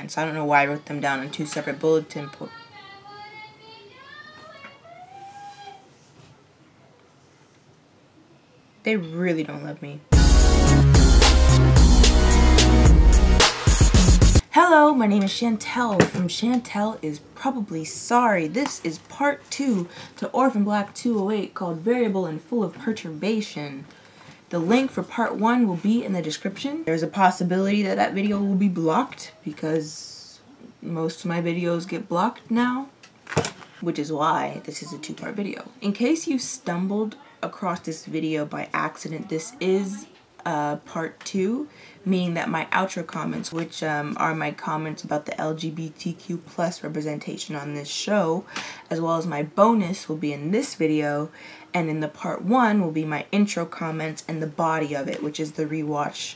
again, so I don't know why I wrote them down on 2 separate bulletin points. They really don't love me. Hello, my name is Shantel from Shantel is Probably Sorry. This is part 2 to Orphan Black 208 called Variable and Full of Perturbation. The link for part 1 will be in the description. There's a possibility that that video will be blocked because most of my videos get blocked now, which is why this is a 2-part video. In case you stumbled across this video by accident, this is part 2, meaning that my outro comments, which are my comments about the LGBTQ plus representation on this show, as well as my bonus, will be in this video, and in the part 1 will be my intro comments and the body of it, which is the rewatch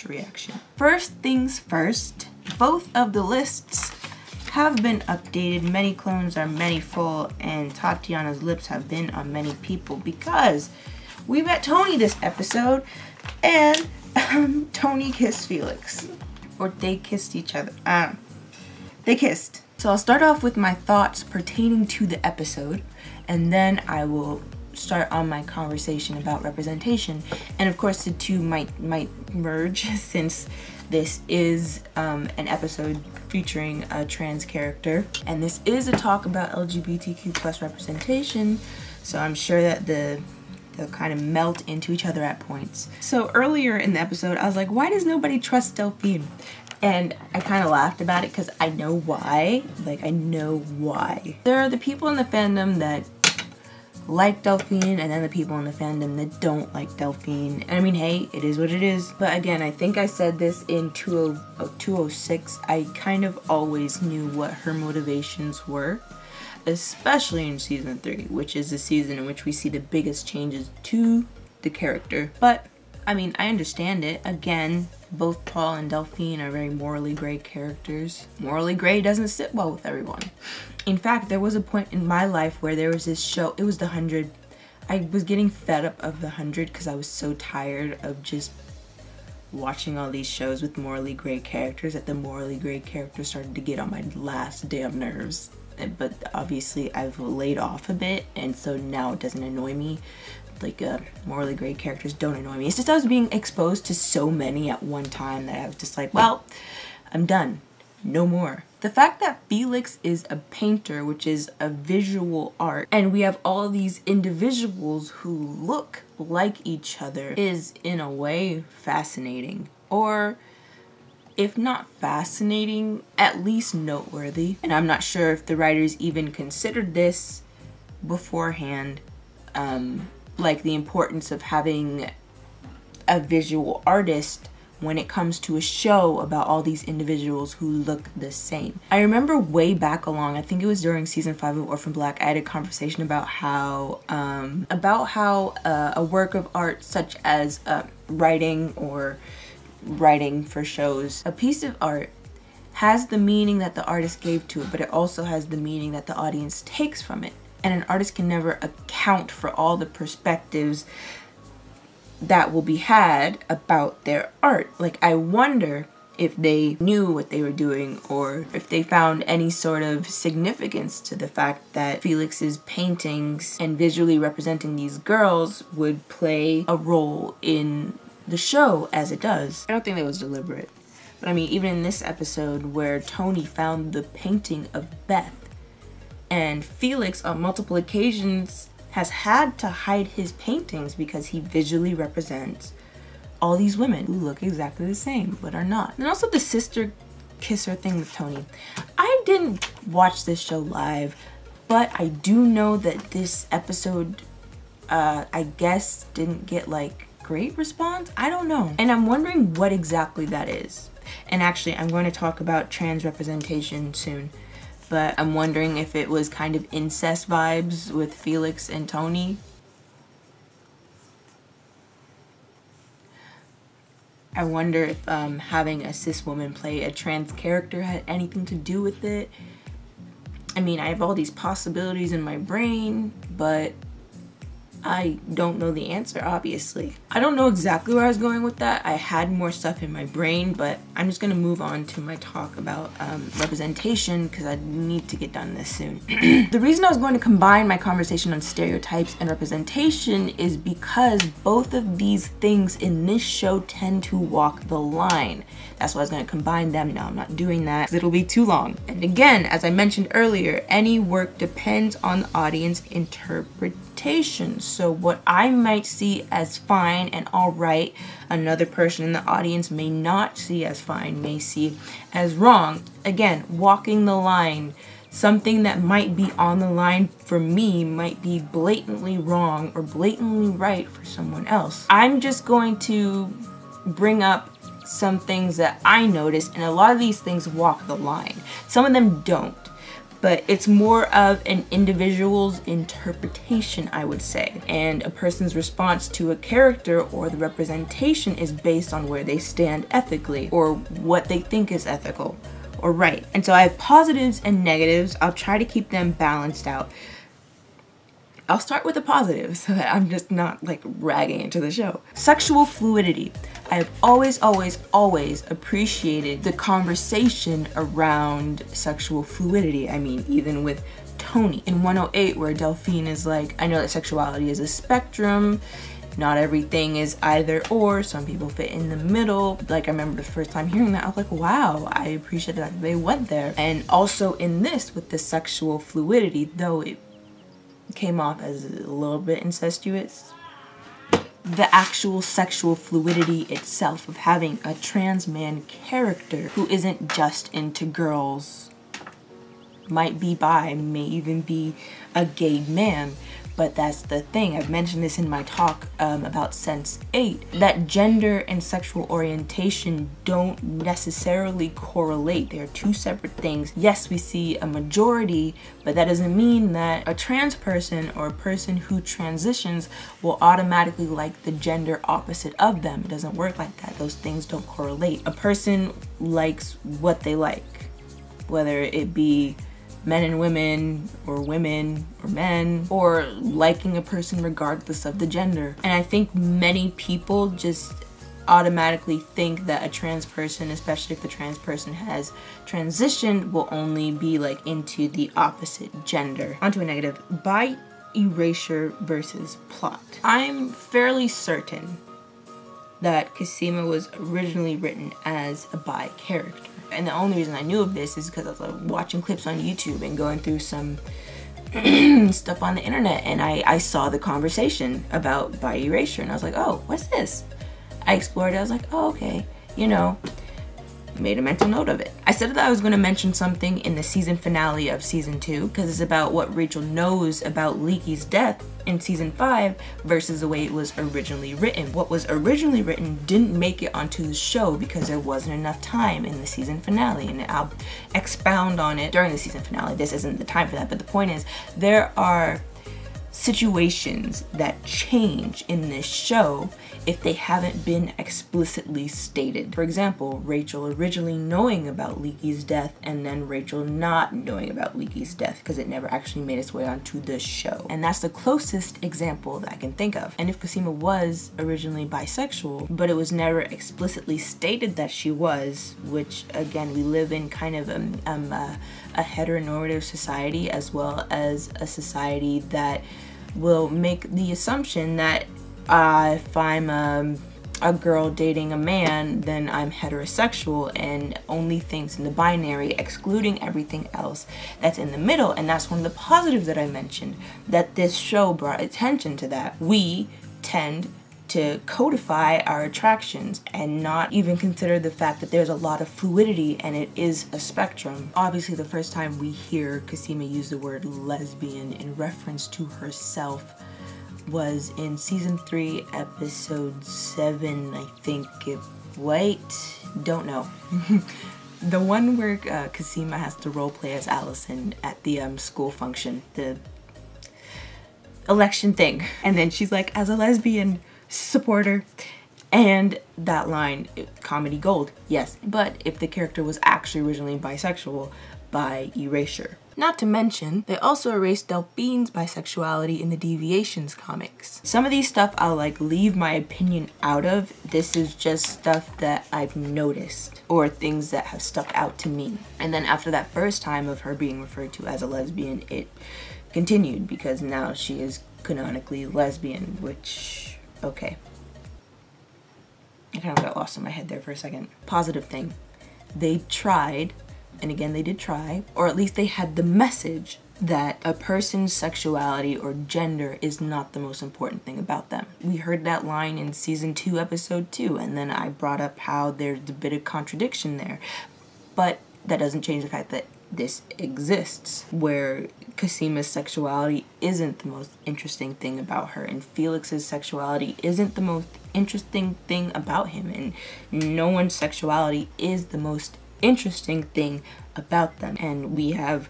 / reaction. First things first, both of the lists have been updated. Many clones are many full, and Tatiana's lips have been on many people because we met Tony this episode, and Tony kissed Felix. Or they kissed each other. They kissed. So I'll start off with my thoughts pertaining to the episode, and then I will start on my conversation about representation. And of course the two might merge since this is an episode featuring a trans character. And this is a talk about LGBTQ plus representation, so I'm sure that they'll kind of melt into each other at points. So earlier in the episode, I was like, why does nobody trust Delphine? And I kind of laughed about it because I know why. Like, I know why. There are the people in the fandom that like Delphine, and then the people in the fandom that don't like Delphine. And I mean, hey, it is what it is. But again, I think I said this in 206. I kind of always knew what her motivations were, especially in season 3, which is the season in which we see the biggest changes to the character. But I mean, I understand it. Again, both Paul and Delphine are very morally gray characters. Morally gray doesn't sit well with everyone. In fact, there was a point in my life where there was this show, it was The 100. I was getting fed up of The 100 because I was so tired of just watching all these shows with morally gray characters that the morally gray characters started to get on my last damn nerves. But obviously I've laid off a bit, and so now it doesn't annoy me. Like, morally gray characters don't annoy me. It's just I was being exposed to so many at one time that I was just like, well, I'm done. No more. The fact that Felix is a painter, which is a visual art, and we have all these individuals who look like each other is, in a way, fascinating. Or, if not fascinating, at least noteworthy. And I'm not sure if the writers even considered this beforehand, like the importance of having a visual artist when it comes to a show about all these individuals who look the same. I remember way back along, I think it was during season 5 of Orphan Black, I had a conversation about how a work of art such as writing or writing for shows, a piece of art has the meaning that the artist gave to it, but it also has the meaning that the audience takes from it. And an artist can never account for all the perspectives that will be had about their art. Like, I wonder if they knew what they were doing, or if they found any sort of significance to the fact that Felix's paintings and visually representing these girls would play a role in the show as it does. I don't think that was deliberate. But I mean, even in this episode where Tony found the painting of Beth, and Felix on multiple occasions has had to hide his paintings because he visually represents all these women who look exactly the same but are not. And also the sister kisser thing with Tony. I didn't watch this show live, but I do know that this episode, I guess, didn't get like great response. I don't know. And I'm wondering what exactly that is. And actually, I'm going to talk about trans representation soon. But I'm wondering if it was kind of incest vibes with Felix and Tony. I wonder if having a cis woman play a trans character had anything to do with it. I mean, I have all these possibilities in my brain, but I don't know the answer, obviously. I don't know exactly where I was going with that. I had more stuff in my brain, but I'm just gonna move on to my talk about representation because I need to get done this soon. The reason I was going to combine my conversation on stereotypes and representation is because both of these things in this show tend to walk the line. That's why I was going to combine them. Now I'm not doing that because it'll be too long. And again, as I mentioned earlier, any work depends on the audience interpretation. So what I might see as fine and alright, another person in the audience may not see as fine, may see as wrong. Again, walking the line. Something that might be on the line for me might be blatantly wrong or blatantly right for someone else. I'm just going to bring up some things that I noticed, and a lot of these things walk the line. Some of them don't, but it's more of an individual's interpretation, I would say. And a person's response to a character or the representation is based on where they stand ethically or what they think is ethical or right. And so I have positives and negatives. I'll try to keep them balanced out. I'll start with the positives so that I'm just not like ragging into the show. Sexual fluidity. I've always appreciated the conversation around sexual fluidity. I mean, even with Tony in 108, where Delphine is like, I know that sexuality is a spectrum. Not everything is either or. Some people fit in the middle. Like, I remember the first time hearing that, I was like, wow, I appreciate that they went there. And also in this, with the sexual fluidity, though it came off as a little bit incestuous, the actual sexual fluidity itself of having a trans man character who isn't just into girls, might be bi, may even be a gay man. But that's the thing, I've mentioned this in my talk about Sense 8, that gender and sexual orientation don't necessarily correlate. They're two separate things. Yes, we see a majority, but that doesn't mean that a trans person or a person who transitions will automatically like the gender opposite of them. It doesn't work like that. Those things don't correlate. A person likes what they like, whether it be men and women or men, or liking a person regardless of the gender. And I think many people just automatically think that a trans person, especially if the trans person has transitioned, will only be like into the opposite gender. Onto a negative. Bi erasure versus plot. I'm fairly certain that Cosima was originally written as a bi character. And the only reason I knew of this is because I was like, watching clips on YouTube and going through some stuff on the internet, and I saw the conversation about bi erasure, and I was like, oh, what's this? I explored it. I was like, oh, okay, you know, made a mental note of it. I said that I was going to mention something in the season finale of season 2 because it's about what Rachel knows about Leaky's death in season 5 versus the way it was originally written. What was originally written didn't make it onto the show because there wasn't enough time in the season finale, and I'll expound on it during the season finale. This isn't the time for that, but the point is there are situations that change in this show if they haven't been explicitly stated. For example, Rachel originally knowing about Leaky's death and then Rachel not knowing about Leaky's death because it never actually made its way onto the show. And that's the closest example that I can think of. And if Cosima was originally bisexual, but it was never explicitly stated that she was, which again, we live in kind of a heteronormative society as well as a society that will make the assumption that if I'm a girl dating a man, then I'm heterosexual, and only things in the binary, excluding everything else that's in the middle. And that's one of the positives that I mentioned, that this show brought attention to that. We tend to codify our attractions and not even consider the fact that there's a lot of fluidity and it is a spectrum. Obviously, the first time we hear Cosima use the word lesbian in reference to herself was in season 3, episode 7, I think. Don't know. The one where Cosima has to roleplay as Allison at the school function, the election thing, and then she's like, as a lesbian supporter, and that line, comedy gold, yes. But if the character was actually originally bisexual, by erasure. Not to mention, they also erased Delphine's bisexuality in the Deviations comics. Some of these stuff I'll like leave my opinion out of. This is just stuff that I've noticed or things that have stuck out to me. And then after that first time of her being referred to as a lesbian, it continued because now she is canonically lesbian, which, okay. I kind of got lost in my head there for a second. Positive thing. They tried. And again, they did try, or at least they had the message that a person's sexuality or gender is not the most important thing about them. We heard that line in season 2, episode 2, and then I brought up how there's a bit of contradiction there. But that doesn't change the fact that this exists, where Casima's sexuality isn't the most interesting thing about her, and Felix's sexuality isn't the most interesting thing about him, and no one's sexuality is the most interesting thing about them. And we have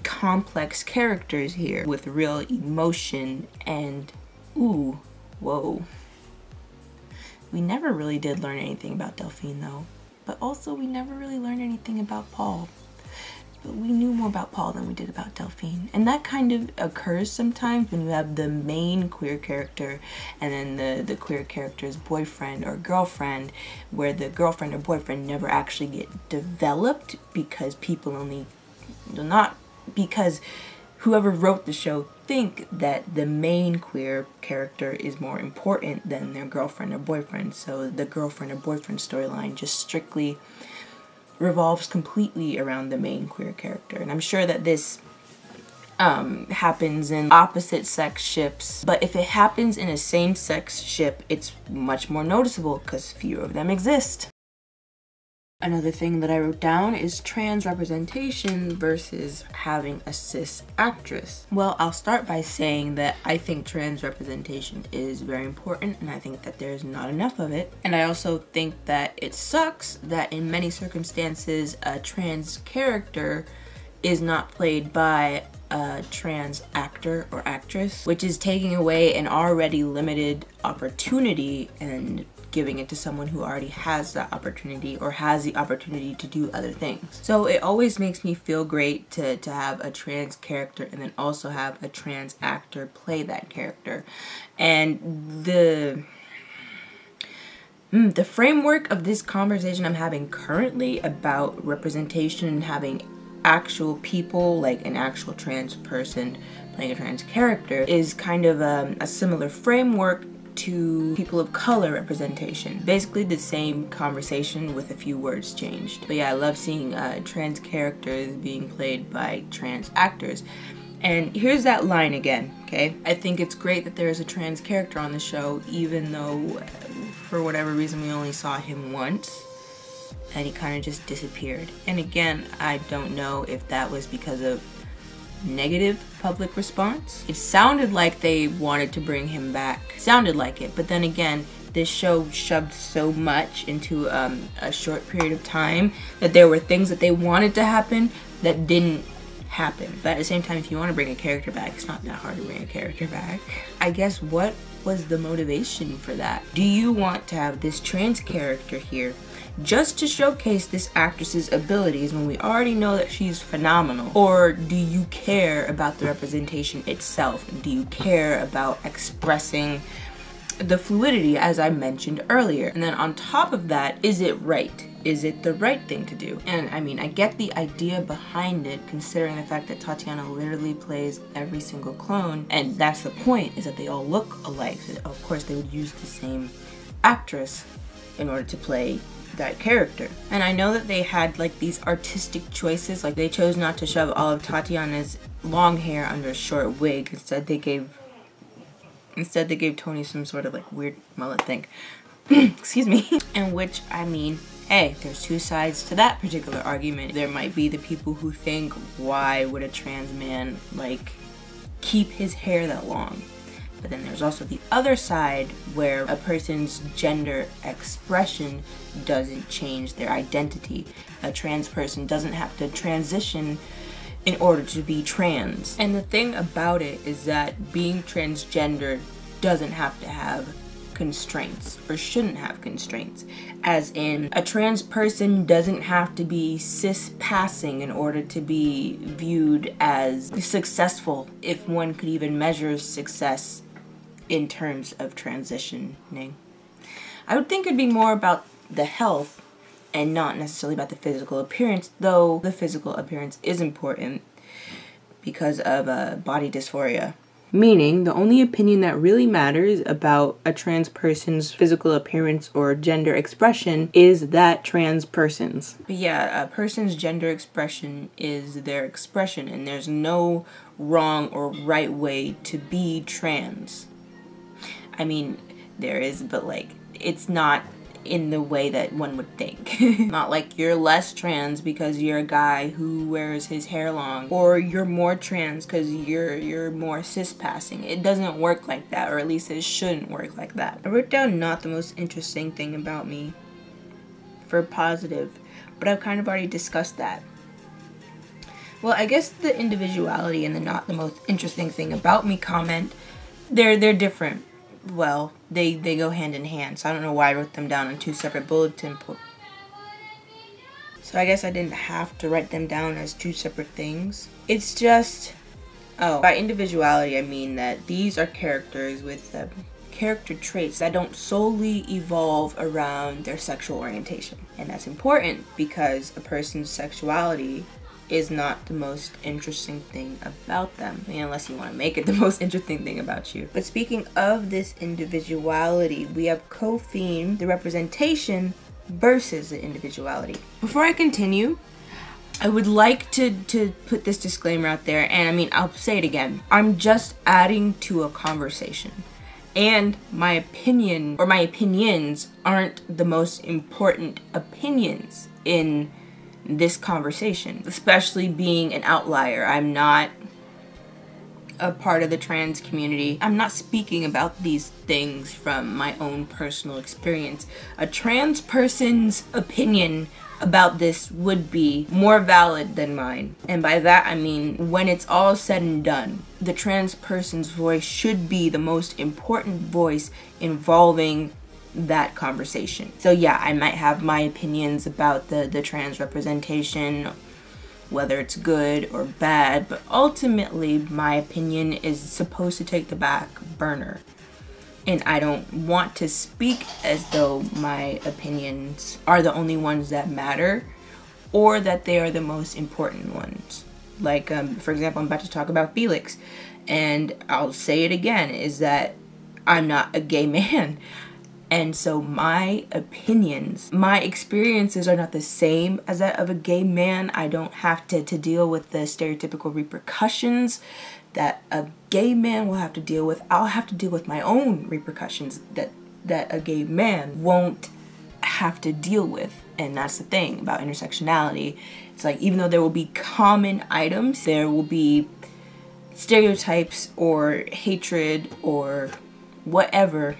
complex characters here with real emotion and ooh, whoa. We never really did learn anything about Delphine though, but also we never really learned anything about Paul. But we knew more about Paul than we did about Delphine. And that kind of occurs sometimes when you have the main queer character and then the queer character's boyfriend or girlfriend, where the girlfriend or boyfriend never actually get developed because people only, not because whoever wrote the show think that the main queer character is more important than their girlfriend or boyfriend. So the girlfriend or boyfriend storyline just strictly revolves completely around the main queer character. And I'm sure that this happens in opposite sex ships, but if it happens in a same sex ship, it's much more noticeable because fewer of them exist. Another thing that I wrote down is trans representation versus having a cis actress. Well, I'll start by saying that I think trans representation is very important, and I think that there's not enough of it. And I also think that it sucks that in many circumstances a trans character is not played by a trans actor or actress, which is taking away an already limited opportunity and giving it to someone who already has that opportunity or has the opportunity to do other things. So it always makes me feel great to have a trans character and then also have a trans actor play that character. And the framework of this conversation I'm having currently about representation and having actual people, like an actual trans person playing a trans character, is kind of a similar framework to people of color representation. Basically the same conversation with a few words changed. But yeah, I love seeing trans characters being played by trans actors. And here's that line again, okay? I think it's great that there is a trans character on the show, even though for whatever reason we only saw him once and he kind of just disappeared. And again, I don't know if that was because of negative public response. It sounded like they wanted to bring him back. Sounded like it, but then again, this show shoved so much into a short period of time that there were things that they wanted to happen that didn't happen. But at the same time, if you want to bring a character back, it's not that hard to bring a character back. I guess what was the motivation for that? Do you want to have this trans character here just to showcase this actress's abilities when we already know that she's phenomenal? Or do you care about the representation itself? Do you care about expressing the fluidity, as I mentioned earlier? And then on top of that, is it right? Is it the right thing to do? And I mean, I get the idea behind it, considering the fact that Tatiana literally plays every single clone, and that's the point, is that they all look alike. So of course they would use the same actress in order to play that character. And I know that they had like these artistic choices, like they chose not to shove all of Tatiana's long hair under a short wig. Instead they gave Tony some sort of like weird mullet thing. Excuse me. And which, I mean, hey, there's two sides to that particular argument. There might be the people who think, why would a trans man like keep his hair that long? But then there's also the other side where a person's gender expression doesn't change their identity. A trans person doesn't have to transition in order to be trans. And the thing about it is that being transgender doesn't have to have constraints or shouldn't have constraints. As in, a trans person doesn't have to be cis-passing in order to be viewed as successful, if one could even measure success in terms of transitioning. I would think it'd be more about the health and not necessarily about the physical appearance, though the physical appearance is important because of body dysphoria. Meaning, the only opinion that really matters about a trans person's physical appearance or gender expression is that trans person's. But yeah, a person's gender expression is their expression, and there's no wrong or right way to be trans. I mean, there is, but like, it's not in the way that one would think. Not like you're less trans because you're a guy who wears his hair long, or you're more trans because you're more cis-passing. It doesn't work like that, or at least it shouldn't work like that. I wrote down not the most interesting thing about me for positive, but I've kind of already discussed that. Well, I guess the individuality and the not the most interesting thing about me comment, they're different. Well, they go hand in hand, so I don't know why I wrote them down on two separate bulletin points. So I guess I didn't have to write them down as two separate things. It's just, by individuality I mean that these are characters with character traits that don't solely evolve around their sexual orientation. And that's important because a person's sexuality is not the most interesting thing about them. I mean, unless you want to make it the most interesting thing about you. But speaking of this individuality, we have co-themed the representation versus the individuality. Before I continue, I would like to put this disclaimer out there, and I mean, I'll say it again. I'm just adding to a conversation. And my opinion, or my opinions, aren't the most important opinions in this conversation, especially being an outlier. I'm not a part of the trans community. I'm not speaking about these things from my own personal experience. A trans person's opinion about this would be more valid than mine. And by that I mean, when it's all said and done, the trans person's voice should be the most important voice involving that conversation. So yeah, I might have my opinions about the trans representation, whether it's good or bad, but ultimately my opinion is supposed to take the back burner. And I don't want to speak as though my opinions are the only ones that matter, or that they are the most important ones. Like, for example, I'm about to talk about Felix, and I'll say it again, is that I'm not a gay man. And so my opinions, my experiences are not the same as that of a gay man. I don't have to deal with the stereotypical repercussions that a gay man will have to deal with. I'll have to deal with my own repercussions that a gay man won't have to deal with. And that's the thing about intersectionality. It's like, even though there will be common items, there will be stereotypes or hatred or whatever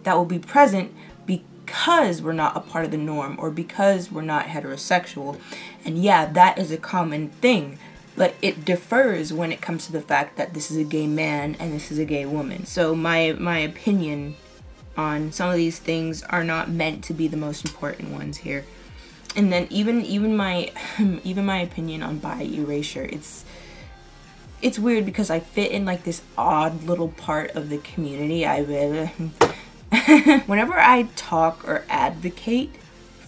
that will be present because we're not a part of the norm, or because we're not heterosexual. And yeah, that is a common thing, but it differs when it comes to the fact that this is a gay man and this is a gay woman. So my opinion on some of these things are not meant to be the most important ones here. And then even my opinion on bi erasure, it's weird because I fit in like this odd little part of the community. Whenever I talk or advocate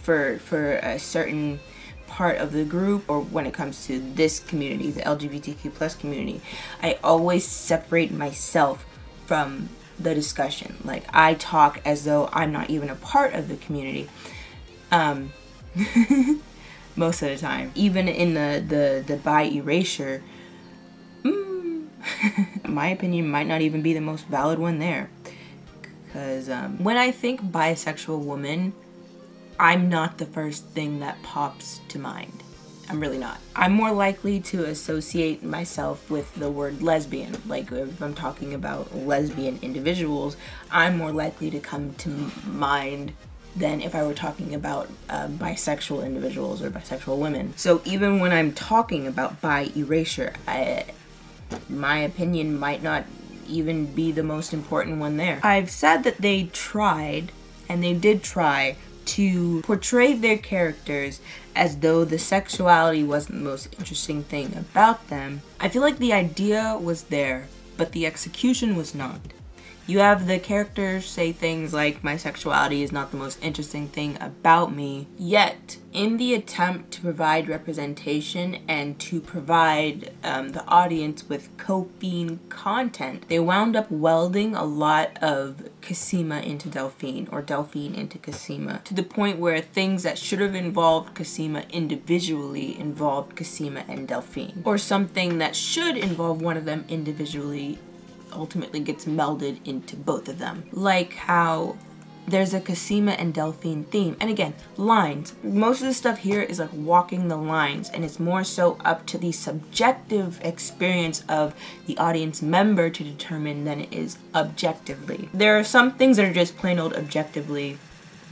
for a certain part of the group, or when it comes to this community, the LGBTQ plus community, I always separate myself from the discussion. Like, I talk as though I'm not even a part of the community. Most of the time. Even in the bi erasure, my opinion might not even be the most valid one there. Because when I think bisexual woman, I'm not the first thing that pops to mind. I'm really not. I'm more likely to associate myself with the word lesbian. Like, if I'm talking about lesbian individuals, I'm more likely to come to mind than if I were talking about bisexual individuals or bisexual women. So even when I'm talking about bi erasure, my opinion might not even be the most important one there. I've said that they tried, and they did try, to portray their characters as though the sexuality wasn't the most interesting thing about them. I feel like the idea was there, but the execution was not. You have the characters say things like, my sexuality is not the most interesting thing about me, yet in the attempt to provide representation and to provide the audience with coping content, they wound up welding a lot of Cosima into Delphine, or Delphine into Cosima, to the point where things that should have involved Cosima individually involved Cosima and Delphine, or something that should involve one of them individually ultimately gets melded into both of them. Like how there's a Cosima and Delphine theme. And again, lines. Most of the stuff here is like walking the lines, and it's more so up to the subjective experience of the audience member to determine than it is objectively. There are some things that are just plain old objectively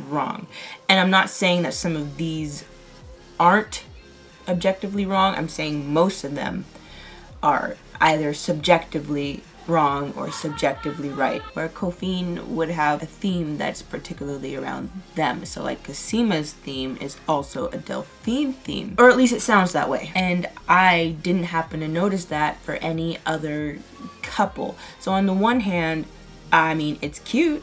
wrong. And I'm not saying that some of these aren't objectively wrong. I'm saying most of them are either subjectively wrong or subjectively right, where Cophine would have a theme that's particularly around them. So like Cosima's theme is also a Delphine theme, or at least it sounds that way. And I didn't happen to notice that for any other couple. So on the one hand, I mean, it's cute.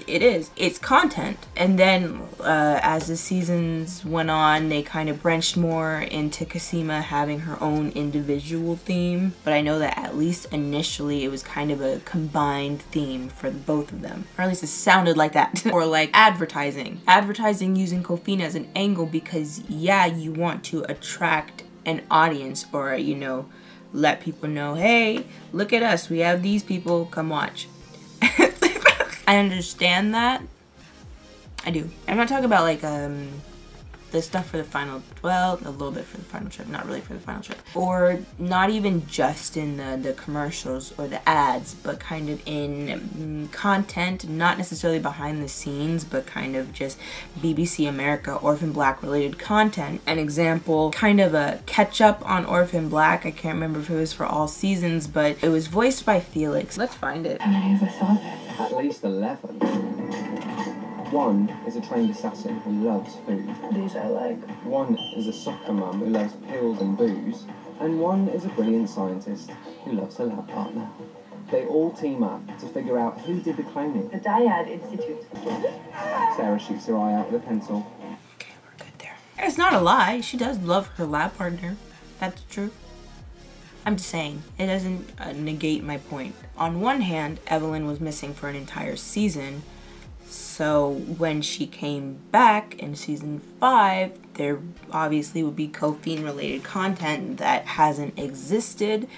It is. It's content. And then as the seasons went on, they kind of branched more into Cosima having her own individual theme. But I know that at least initially it was kind of a combined theme for both of them. Or at least it sounded like that. Or like advertising. Advertising using Cophine as an angle because, yeah, you want to attract an audience, or, you know, let people know, hey, look at us. We have these people. Come watch. I understand that. I do. I'm not talking about like the stuff for the final, well, a little bit for the final trip, not really for the final trip. Or not even just in the commercials or the ads, but kind of in content, not necessarily behind the scenes, but kind of just BBC America, Orphan Black related content. An example, kind of a catch up on Orphan Black. I can't remember if it was for all seasons, but it was voiced by Felix. Let's find it. How many of us are there? At least 11. One is a trained assassin who loves food. These I like. One is a soccer mum who loves pills and booze. And one is a brilliant scientist who loves her lab partner. They all team up to figure out who did the cloning. The Dyad Institute. Sarah shoots her eye out with a pencil. Okay, we're good there. It's not a lie. She does love her lab partner. That's true. I'm just saying, it doesn't negate my point. On one hand, Evelyn was missing for an entire season, so when she came back in season 5, there obviously would be Cophine related content that hasn't existed,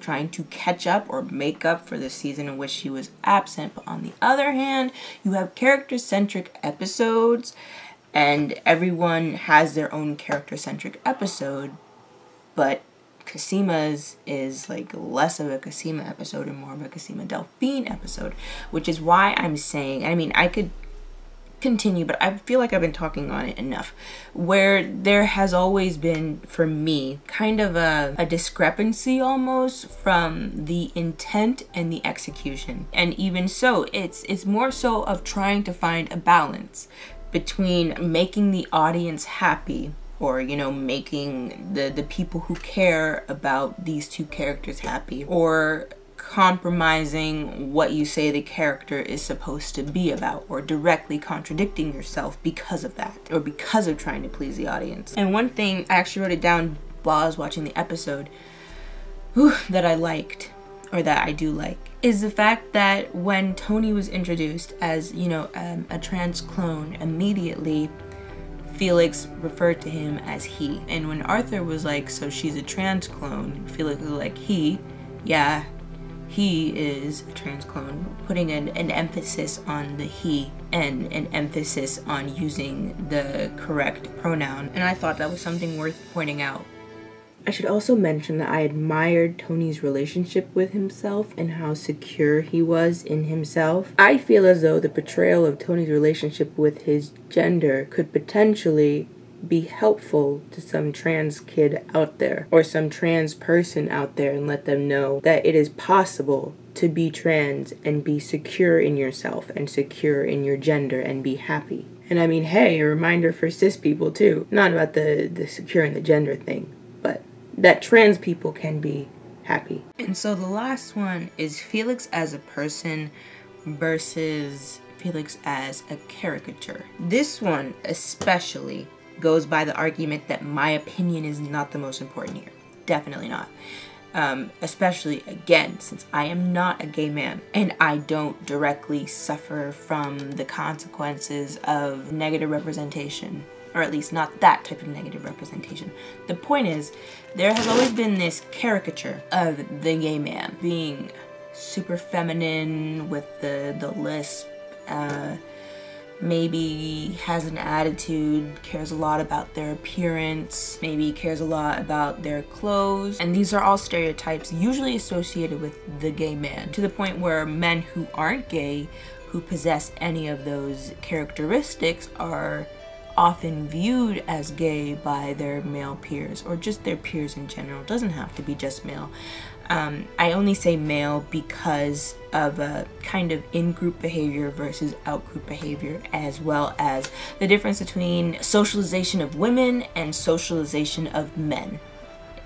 trying to catch up or make up for the season in which she was absent. But on the other hand, you have character-centric episodes, and everyone has their own character-centric episode, but Cosima's is like less of a Cosima episode and more of a Cosima Delphine episode, which is why I'm saying, I mean, I could continue, but I feel like I've been talking on it enough, where there has always been, for me, kind of a discrepancy almost from the intent and the execution. And even so, it's more so of trying to find a balance between making the audience happy, or, you know, making the people who care about these two characters happy, or compromising what you say the character is supposed to be about, or directly contradicting yourself because of that, or because of trying to please the audience. And one thing, I actually wrote it down while I was watching the episode, that I liked, or that I do like, is the fact that when Tony was introduced as, you know, a trans clone, immediately Felix referred to him as he. And when Arthur was like, so she's a trans clone, Felix was like, he is a trans clone, putting an emphasis on the he and an emphasis on using the correct pronoun. And I thought that was something worth pointing out. I should also mention that I admired Tony's relationship with himself and how secure he was in himself. I feel as though the portrayal of Tony's relationship with his gender could potentially be helpful to some trans kid out there or some trans person out there and let them know that it is possible to be trans and be secure in yourself and secure in your gender and be happy. And I mean, hey, a reminder for cis people too, not about the securing the gender thing, but that trans people can be happy. And so the last one is Felix as a person versus Felix as a caricature. This one especially goes by the argument that my opinion is not the most important here. Definitely not. Especially, again, since I am not a gay man and I don't directly suffer from the consequences of negative representation, or at least not that type of negative representation. The point is, there has always been this caricature of the gay man being super feminine with the lisp, maybe has an attitude, cares a lot about their appearance, maybe cares a lot about their clothes. And these are all stereotypes usually associated with the gay man, to the point where men who aren't gay, who possess any of those characteristics, are often viewed as gay by their male peers, or just their peers in general. It doesn't have to be just male. I only say male because of a kind of in-group behavior versus out-group behavior, as well as the difference between socialization of women and socialization of men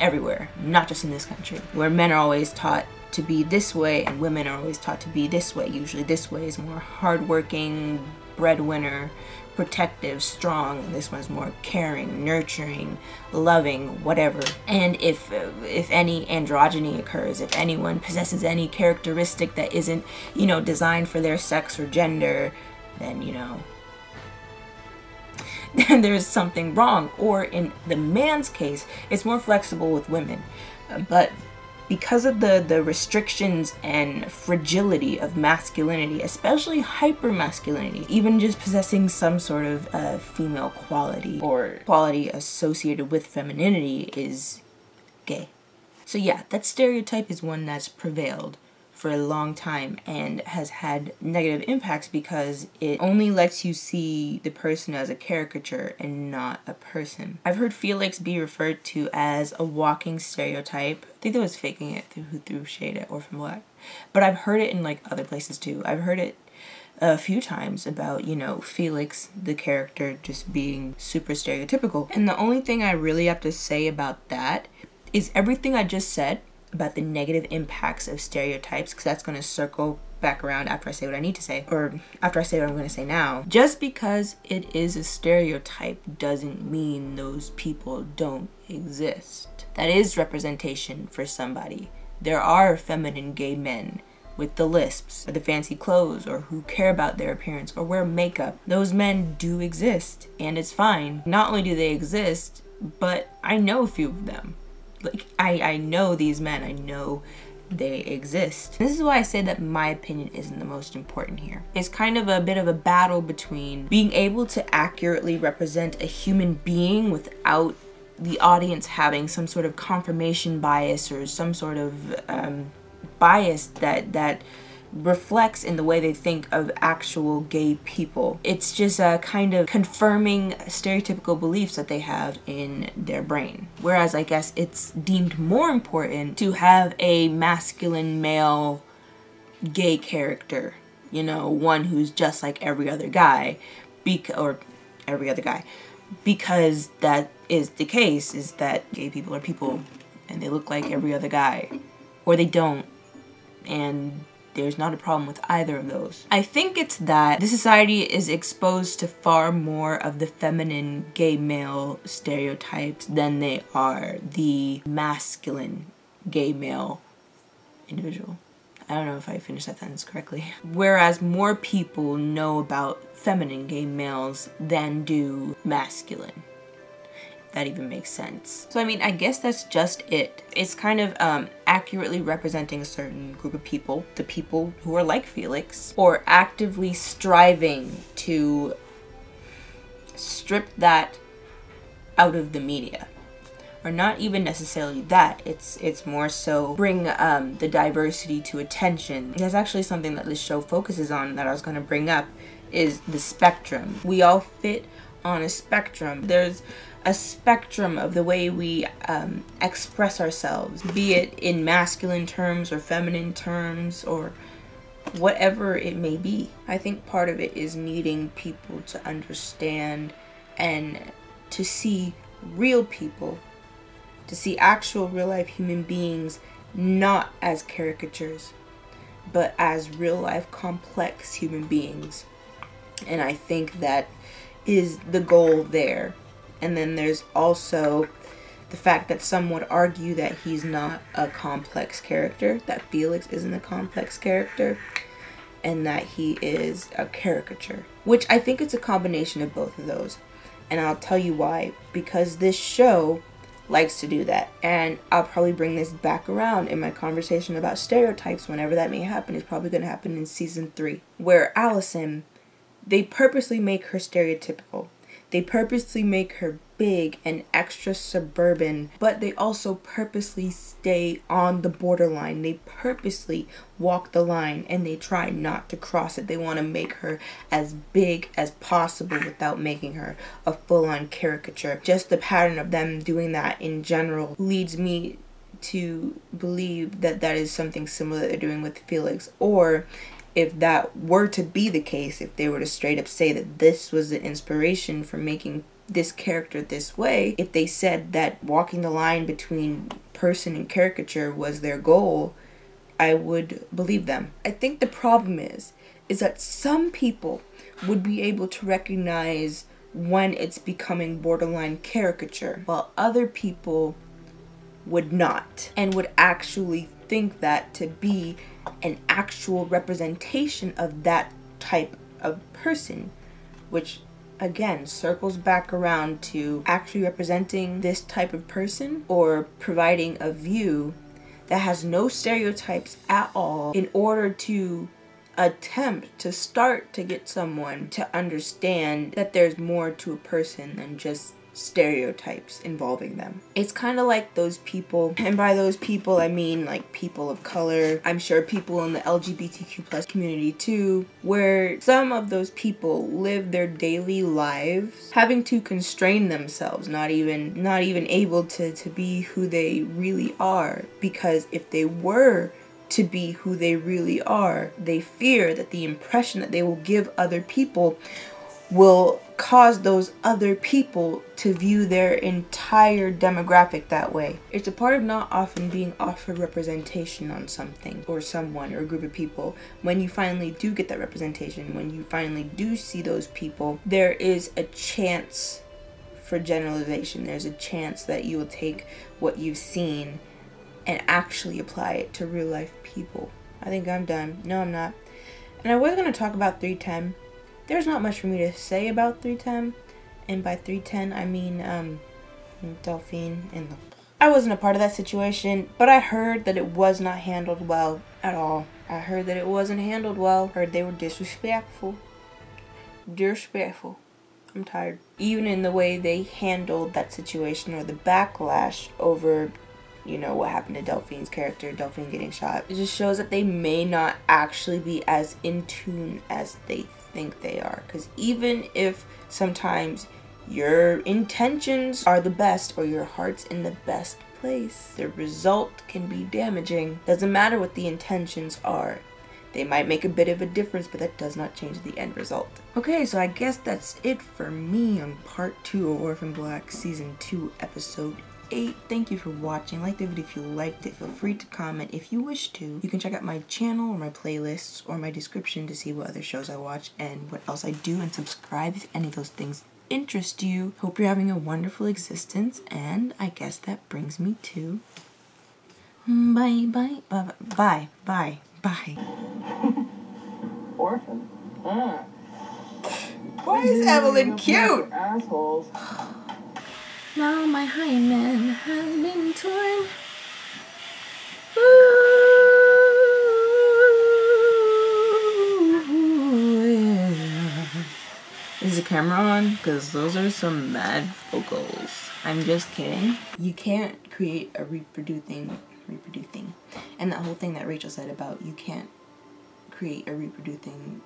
everywhere, not just in this country, where men are always taught to be this way and women are always taught to be this way. Usually this way is more hardworking, breadwinner, protective, strong, and this one's more caring, nurturing, loving, whatever. And if any androgyny occurs, if anyone possesses any characteristic that isn't, you know, designed for their sex or gender, then, you know, then there's something wrong. Or in the man's case, it's more flexible with women, but because of the restrictions and fragility of masculinity, especially hypermasculinity, even just possessing some sort of female quality or quality associated with femininity is gay. So yeah, that stereotype is one that's prevailed for a long time and has had negative impacts because it only lets you see the person as a caricature and not a person. I've heard Felix be referred to as a walking stereotype. I think that was faking it who threw shade at Orphan Black. But I've heard it in like other places too. I've heard it a few times about, you know, Felix, the character, just being super stereotypical. And the only thing I really have to say about that is everything I just said about the negative impacts of stereotypes, because that's going to circle back around after I say what I need to say, or after I say what I'm going to say now. Just because it is a stereotype doesn't mean those people don't exist. That is representation for somebody. There are feminine gay men with the lisps, or the fancy clothes, or who care about their appearance, or wear makeup. Those men do exist, and it's fine. Not only do they exist, but I know a few of them. Like, I know these men, I know they exist. This is why I say that my opinion isn't the most important here. It's kind of a bit of a battle between being able to accurately represent a human being without the audience having some sort of confirmation bias or some sort of bias that reflects in the way they think of actual gay people. It's just kind of confirming stereotypical beliefs that they have in their brain. Whereas I guess it's deemed more important to have a masculine male gay character, you know, one who's just like every other guy, because that is the case, is that gay people are people and they look like every other guy, or they don't, and there's not a problem with either of those. I think it's that the society is exposed to far more of the feminine gay male stereotypes than they are the masculine gay male individual. I don't know if I finished that sentence correctly. Whereas more people know about feminine gay males than do masculine. That even makes sense. So I mean, I guess that's just it. It's kind of accurately representing a certain group of people, the people who are like Felix, or actively striving to strip that out of the media. Or not even necessarily that, it's more so bring the diversity to attention. That's actually something that this show focuses on that I was going to bring up, is the spectrum. We all fit on a spectrum. There's a spectrum of the way we express ourselves, be it in masculine terms or feminine terms or whatever it may be. I think part of it is needing people to understand and to see real people, to see actual real life human beings not as caricatures, but as real life complex human beings. And I think that is the goal there. And then there's also the fact that some would argue that he's not a complex character, that Felix isn't a complex character, and that he is a caricature, which I think it's a combination of both of those. And I'll tell you why. Because this show likes to do that. And I'll probably bring this back around in my conversation about stereotypes whenever that may happen. It's probably going to happen in season 3, where Allison, they purposely make her stereotypical. They purposely make her big and extra suburban, but they also purposely stay on the borderline. They purposely walk the line and they try not to cross it. They want to make her as big as possible without making her a full-on caricature. Just the pattern of them doing that in general leads me to believe that that is something similar that they're doing with Felix. Or if that were to be the case, if they were to straight up say that this was the inspiration for making this character this way, if they said that walking the line between person and caricature was their goal, I would believe them. I think the problem is that some people would be able to recognize when it's becoming borderline caricature, while other people would not, and would actually think that to be an actual representation of that type of person, which again circles back around to actually representing this type of person or providing a view that has no stereotypes at all in order to attempt to start to get someone to understand that there's more to a person than just stereotypes involving them. It's kind of like those people, and by those people I mean like people of color, I'm sure people in the LGBTQ plus community too, where some of those people live their daily lives having to constrain themselves, not even able to be who they really are, because if they were to be who they really are, they fear that the impression that they will give other people will cause those other people to view their entire demographic that way. It's a part of not often being offered representation on something or someone or a group of people. When you finally do get that representation, when you finally do see those people, there is a chance for generalization. There's a chance that you will take what you've seen and actually apply it to real life people. I think I'm done. No, I'm not. And I was going to talk about 310. There's not much for me to say about 310, and by 310 I mean Delphine and I wasn't a part of that situation, but I heard that it was not handled well at all. I heard that it wasn't handled well. I heard they were disrespectful. Disrespectful. I'm tired. Even in the way they handled that situation or the backlash over, you know, what happened to Delphine's character, Delphine getting shot. It just shows that they may not actually be as in tune as they think they are. Because even if sometimes your intentions are the best or your heart's in the best place, the result can be damaging. Doesn't matter what the intentions are. They might make a bit of a difference, but that does not change the end result. Okay, so I guess that's it for me on part 2 of Orphan Black season 2 episode 8. Thank you for watching. Like the video if you liked it. Feel free to comment if you wish to. You can check out my channel or my playlists or my description to see what other shows I watch and what else I do, and subscribe if any of those things interest you. Hope you're having a wonderful existence, and I guess that brings me to bye bye bye bye bye bye. Orphan. Why is Evelyn cute? Assholes. Now my hymen has been torn. Ooh, yeah. Is the camera on? Because those are some mad vocals. I'm just kidding. You can't create a reproducing. And that whole thing that Rachel said about you can't create a reproducing.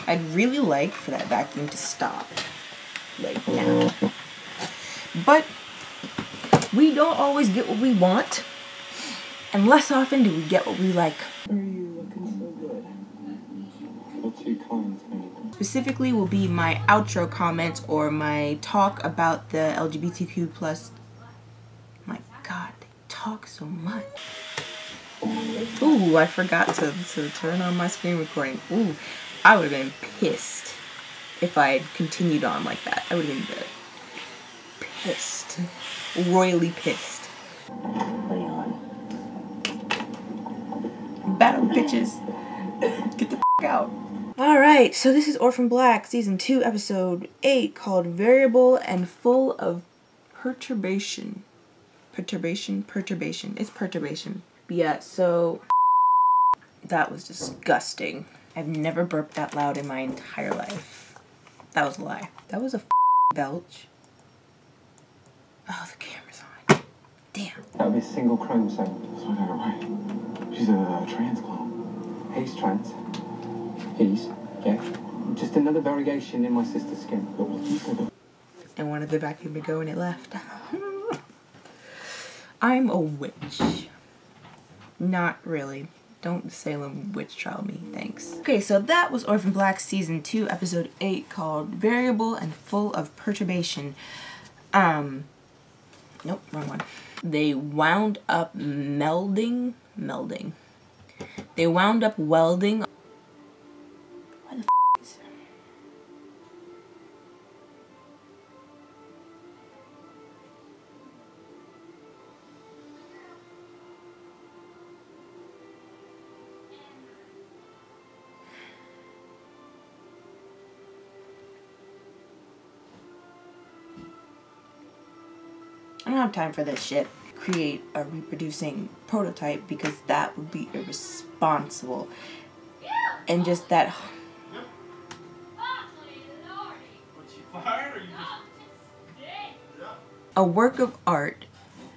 I'd really like for that vacuum to stop. Like now. But we don't always get what we want. And less often do we get what we like. Are you looking so good? You're too kind to me. Specifically will be my outro comments or my talk about the LGBTQ plus. My God, they talk so much. Ooh, I forgot to turn on my screen recording. Ooh, I would have been pissed if I had continued on like that. I would have been pissed. Royally pissed. Battle bitches. Get the f out. Alright, so this is Orphan Black, Season 2, Episode 8, called Variable and Full of Perturbation. Perturbation? It's perturbation. But yeah, so that was disgusting. I've never burped that loud in my entire life. That was a lie. That was a belch. Oh, the camera's on. Damn. That would be a single chromosome. So I got it right. She's a trans clone. He's trans. He's gay. Just another variation in my sister's skin. And wanted the vacuum to go and it left. I'm a witch. Not really. Don't Salem witch trial me, thanks. Okay, so that was Orphan Black Season 2, Episode 8, called Variable and Full of Perturbation. Nope, wrong one. They wound up melding. They wound up welding. Why the f is it? I don't have time for this shit. Create a reproducing prototype because that would be irresponsible. And just that. A work of art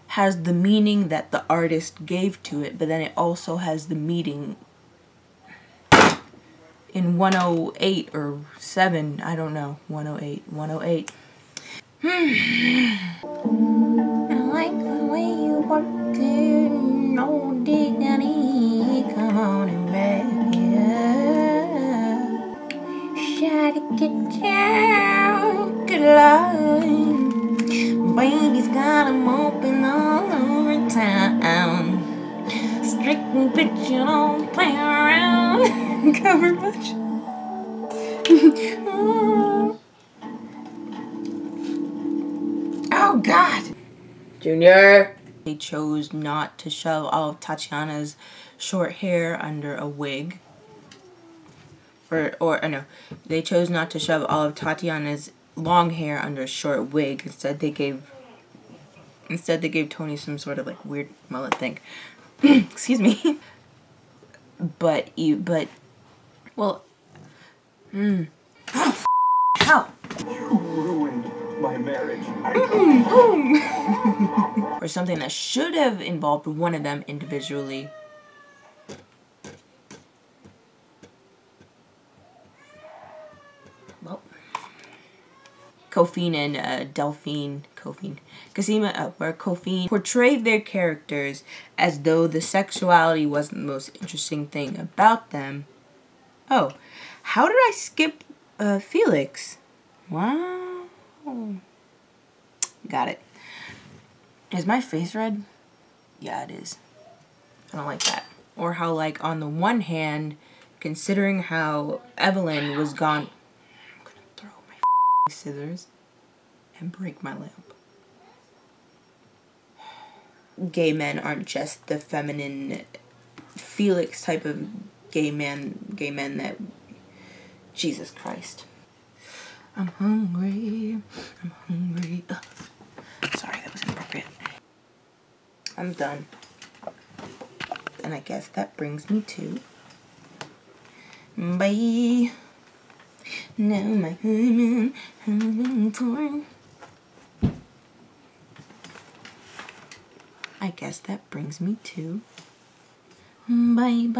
has the meaning that the artist gave to it, but then it also has the meaning in 108 or 7, I don't know, 108. I like the way you work it, no diggity, come on and back it up. Try to get down, good line. Baby's got 'em open all over town. Strictly bitch, you don't play around. Cover much. Oh God! Junior! They chose not to shove all of Tatiana's short hair under a wig. No, they chose not to shove all of Tatiana's long hair under a short wig. Instead they gave Tony some sort of like weird mullet thing. Excuse me. Well, how? You ruined my marriage. Or something that should have involved one of them individually. Well, Kofine and Kofine portrayed their characters as though the sexuality wasn't the most interesting thing about them. Oh, how did I skip Felix? Wow. Got it. Is my face red? Yeah, it is. I don't like that. Or how, like, on the one hand, considering how Evelyn was gone... I'm gonna throw my scissors and break my lamp. Gay men aren't just the feminine Felix type of gay men that... Jesus Christ. I'm hungry. Ugh. Sorry, that was inappropriate. I'm done. And I guess that brings me to... Bye. Now my husband has been torn. I guess that brings me to... Bye.